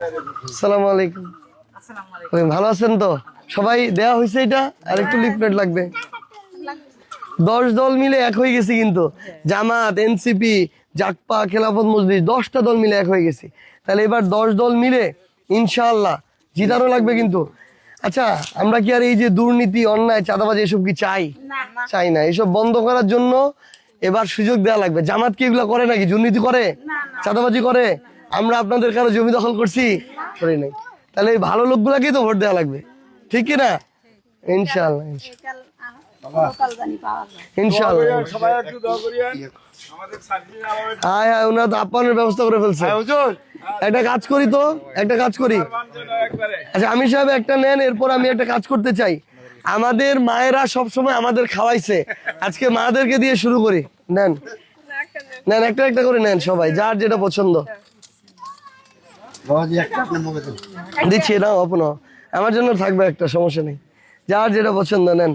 আসসালামু আলাইকুম। ভালো আছেন তো সবাই? দেয়া হয়েছে এটা, আর একটু লিফলেট লাগবে। 10 দল মিলে এক হয়ে গেছি, কিন্তু জামাত, এনসিপি, জাকপা, খেলাফত মজলিস 10টা দল মিলে এক হয়ে গেছি। তাহলে এবার 10 দল মিলে ইনশাআল্লাহ জিতারও লাগবে কিন্তু। আচ্ছা, আমরা কি আর এই যে দুর্নীতি, অন্যায়, চাঁদাবাজি এসব কি চাই? চাই না। এসব বন্ধ করার জন্য এবার সুযোগ দেওয়া লাগবে। জামাত কি এগুলো করে নাকি? দুর্নীতি করে, চাঁদাবাজি করে? আমরা আপনাদের কারো জমি দখল করছি? করি নাই। তাহলে এই ভালো লোকগুলাকেই তো ভোট দেওয়া লাগবে, ঠিক কিনা? ইনশাআল্লাহ ইনশাআল্লাহ। হ্যাঁ, ওনারা তো আপ্যায়নের ব্যবস্থা করে ফেলছে। একটা কাজ করি তো, একটা কাজ করি। আচ্ছা, আমি সাহেব একটা নেন, এরপর আমি একটা কাজ করতে চাই। আমাদের মায়েরা সব সময় আমাদের খাওয়াইছে, আজকে মাদেরকে দিয়ে শুরু করি। নেন নেন, একটা একটা করে নেন, সবাই যার যেটা পছন্দ। দিচ্ছি না আপন, আমার জন্য থাকবে একটা, সমস্যা নেই। যার যেটা পছন্দ নেন।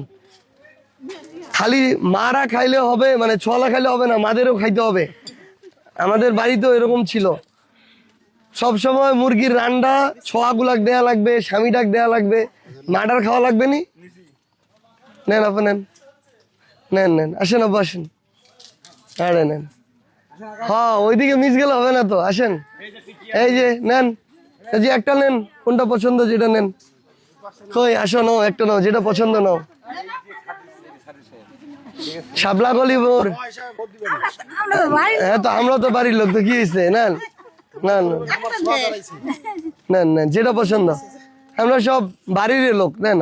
খালি মারা খাইলে হবে, মানে ছোলা খাইলে হবে না, মাদেরও খাইতে হবে। আমাদের বাড়িতেও এরকম ছিল, সব সময় মুরগির রান্না ছোয়াগুলাক দেয়া লাগবে, স্বামীটাক দেয়া লাগবে, মাটার খাওয়া লাগবে নি। নেন আপনি, নেন নেন নেন, আসেন আব্বা আসেন। আরে নেন, হ্যাঁ ওইদিকে মিস গেলে হবে না তো, আসেন। এই যে নেন, এই যে একটা নেন, কোনটা পছন্দ যেটা নেন। কই আসো, নাও একটা, নাও যেটা পছন্দ নাও। শাপলা গলি বোর, হ্যাঁ তো আমরা তো বাড়ির লোক, তো কি হয়েছে? নেন নেন নেন নেন, যেটা পছন্দ। আমরা সব বাড়ির লোক, নেন।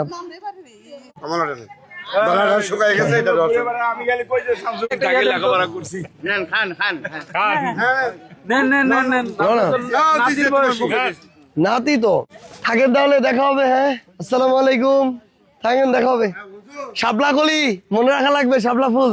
নাতি তো থাকেন, তাহলে দেখা হবে। হ্যাঁ, আসসালামু আলাইকুম। থাকেন, দেখা হবে। শাপলা কলি মনে রাখা লাগবে, শাপলা ফুল।